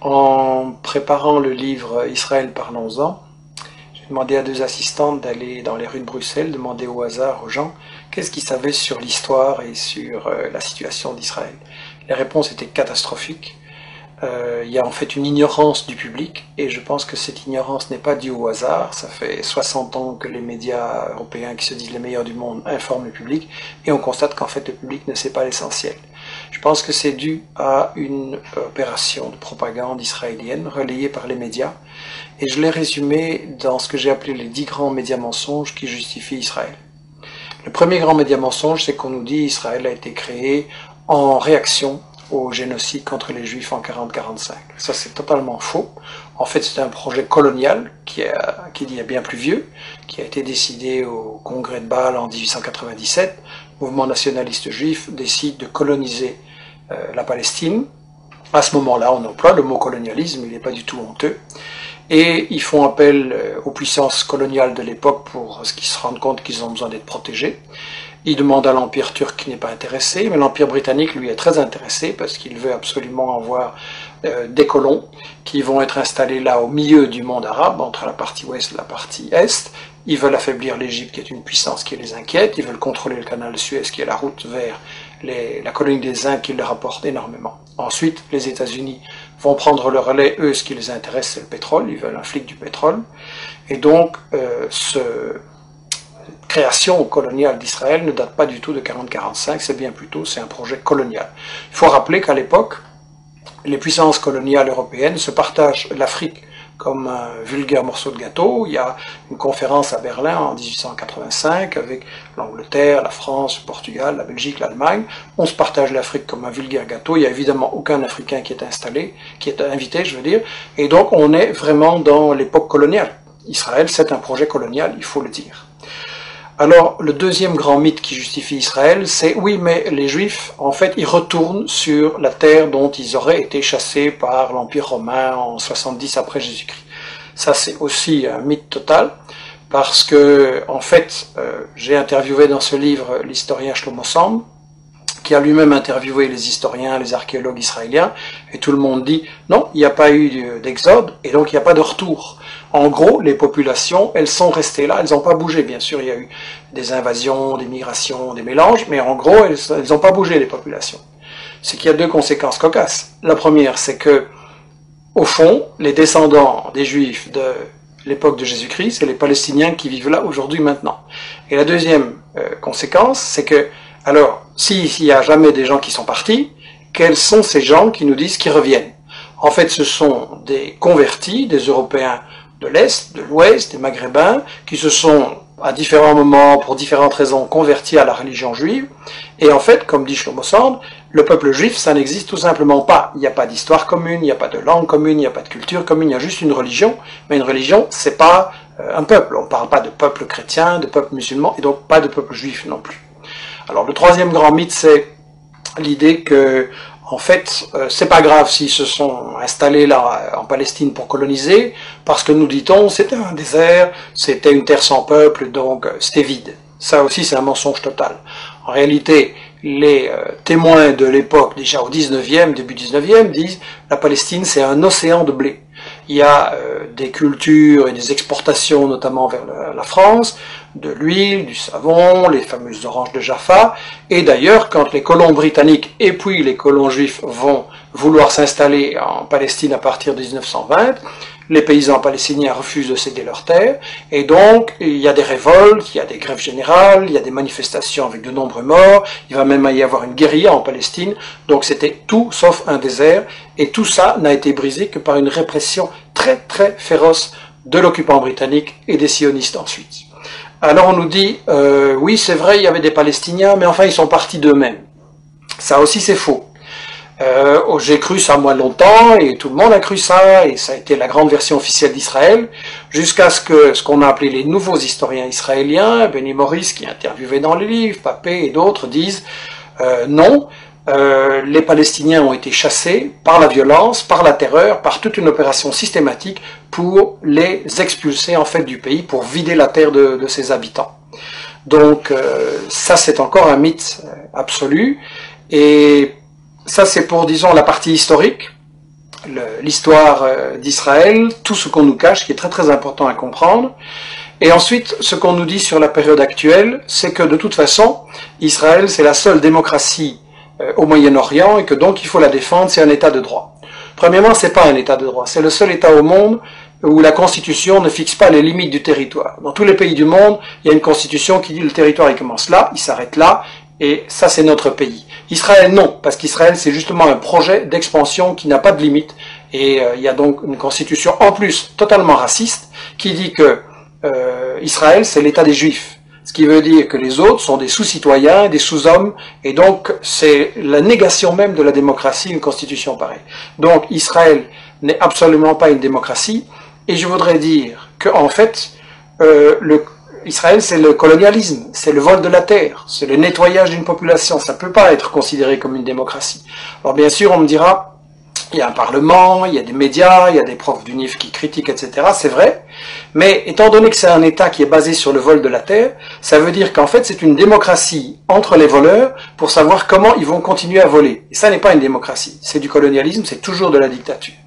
En préparant le livre Israël, parlons-en, j'ai demandé à deux assistantes d'aller dans les rues de Bruxelles, demander au hasard aux gens qu'est-ce qu'ils savaient sur l'histoire et sur la situation d'Israël. Les réponses étaient catastrophiques. Il y a en fait une ignorance du public, et je pense que cette ignorance n'est pas due au hasard. Ça fait 60 ans que les médias européens, qui se disent les meilleurs du monde, informent le public, et on constate qu'en fait le public ne sait pas l'essentiel. Je pense que c'est dû à une opération de propagande israélienne relayée par les médias, et je l'ai résumé dans ce que j'ai appelé les 10 grands médias mensonges qui justifient Israël. Le premier grand média mensonge, c'est qu'on nous dit Israël a été créé en réaction au génocide contre les Juifs en 40-45. Ça, c'est totalement faux. En fait, c'est un projet colonial qui est bien plus vieux, qui a été décidé au congrès de Bâle en 1897. Le mouvement nationaliste juif décide de coloniser la Palestine. À ce moment-là, on emploie le mot colonialisme, il n'est pas du tout honteux. Et ils font appel aux puissances coloniales de l'époque pour ce qu'ils se rendent compte qu'ils ont besoin d'être protégés. Ils demandent à l'Empire turc qui n'est pas intéressé, mais l'Empire britannique, lui, est très intéressé parce qu'il veut absolument avoir des colons qui vont être installés là au milieu du monde arabe, entre la partie ouest et la partie est. Ils veulent affaiblir l'Égypte, qui est une puissance qui les inquiète. Ils veulent contrôler le canal de Suez, qui est la route vers la colonie des Indes, qui leur apporte énormément. Ensuite, les États-Unis vont prendre le relais. Eux, ce qui les intéresse, c'est le pétrole. Ils veulent un flic du pétrole. Et donc, cette création coloniale d'Israël ne date pas du tout de 40-45, c'est bien plus tôt, c'est un projet colonial. Il faut rappeler qu'à l'époque, les puissances coloniales européennes se partagent l'Afrique comme un vulgaire morceau de gâteau. Il y a une conférence à Berlin en 1885 avec l'Angleterre, la France, le Portugal, la Belgique, l'Allemagne. On se partage l'Afrique comme un vulgaire gâteau. Il n'y a évidemment aucun Africain qui est installé, qui est invité, je veux dire. Et donc on est vraiment dans l'époque coloniale. Israël, c'est un projet colonial, il faut le dire. Alors, le deuxième grand mythe qui justifie Israël, c'est oui, mais les Juifs, en fait, ils retournent sur la terre dont ils auraient été chassés par l'Empire romain en 70 après Jésus-Christ. Ça, c'est aussi un mythe total, parce que, en fait, j'ai interviewé dans ce livre l'historien Shlomo Sand, qui a lui-même interviewé les historiens, les archéologues israéliens, et tout le monde dit non, il n'y a pas eu d'exode, et donc il n'y a pas de retour. En gros, les populations, elles sont restées là, elles n'ont pas bougé. Bien sûr, il y a eu des invasions, des migrations, des mélanges, mais en gros, elles n'ont pas bougé, les populations. C'est qu'il y a deux conséquences cocasses. La première, c'est que, au fond, les descendants des Juifs de l'époque de Jésus-Christ, c'est les Palestiniens qui vivent là aujourd'hui, maintenant. Et la deuxième conséquence, c'est que, alors, s'il n'y a jamais des gens qui sont partis, quels sont ces gens qui nous disent qu'ils reviennent? En fait, ce sont des convertis, des Européens de l'Est, de l'Ouest, des Maghrébins, qui se sont, à différents moments, pour différentes raisons, convertis à la religion juive. Et en fait, comme dit Shlomo Sand, le peuple juif, ça n'existe tout simplement pas. Il n'y a pas d'histoire commune, il n'y a pas de langue commune, il n'y a pas de culture commune, il y a juste une religion. Mais une religion, c'est pas un peuple. On ne parle pas de peuple chrétien, de peuple musulman, et donc pas de peuple juif non plus. Alors, le troisième grand mythe, c'est l'idée que, en fait, c'est pas grave s'ils se sont installés là en Palestine pour coloniser, parce que nous dit-on, c'était un désert, c'était une terre sans peuple, donc c'était vide. Ça aussi, c'est un mensonge total. En réalité, les témoins de l'époque, déjà au 19e, début 19e, disent la Palestine, c'est un océan de blé. Il y a des cultures et des exportations, notamment vers la France, de l'huile, du savon, les fameuses oranges de Jaffa. Et d'ailleurs, quand les colons britanniques et puis les colons juifs vont vouloir s'installer en Palestine à partir de 1920, les paysans palestiniens refusent de céder leurs terres, et donc il y a des révoltes, il y a des grèves générales, il y a des manifestations avec de nombreux morts, il va même y avoir une guérilla en Palestine, donc c'était tout sauf un désert, et tout ça n'a été brisé que par une répression très très féroce de l'occupant britannique et des sionistes ensuite. Alors on nous dit, oui c'est vrai, il y avait des Palestiniens, mais enfin ils sont partis d'eux-mêmes. Ça aussi c'est faux. J'ai cru ça moins longtemps, et tout le monde a cru ça, et ça a été la grande version officielle d'Israël, jusqu'à ce qu'on a appelé les nouveaux historiens israéliens, Benny Morris qui est interviewé dans les livres, Papé et d'autres disent non, les Palestiniens ont été chassés par la violence, par la terreur, par toute une opération systématique pour les expulser en fait du pays, pour vider la terre de ses habitants. Donc ça c'est encore un mythe absolu, et ça c'est pour, disons, la partie historique. l'histoire d'Israël, tout ce qu'on nous cache, qui est très très important à comprendre. Et ensuite, ce qu'on nous dit sur la période actuelle, c'est que de toute façon, Israël, c'est la seule démocratie au Moyen-Orient et que donc il faut la défendre, c'est un État de droit. Premièrement, c'est pas un État de droit, c'est le seul État au monde où la Constitution ne fixe pas les limites du territoire. Dans tous les pays du monde, il y a une Constitution qui dit le territoire il commence là, il s'arrête là, et ça c'est notre pays. Israël non, parce qu'Israël c'est justement un projet d'expansion qui n'a pas de limite, et il y a donc une Constitution en plus totalement raciste qui dit que Israël c'est l'État des Juifs. Ce qui veut dire que les autres sont des sous-citoyens, des sous-hommes, et donc c'est la négation même de la démocratie, une constitution pareille. Donc Israël n'est absolument pas une démocratie, et je voudrais dire que en fait, Israël c'est le colonialisme, c'est le vol de la terre, c'est le nettoyage d'une population, ça ne peut pas être considéré comme une démocratie. Alors bien sûr on me dira, il y a un parlement, il y a des médias, il y a des profs d'UNIF qui critiquent, etc. C'est vrai, mais étant donné que c'est un État qui est basé sur le vol de la terre, ça veut dire qu'en fait c'est une démocratie entre les voleurs pour savoir comment ils vont continuer à voler. Et ça n'est pas une démocratie, c'est du colonialisme, c'est toujours de la dictature.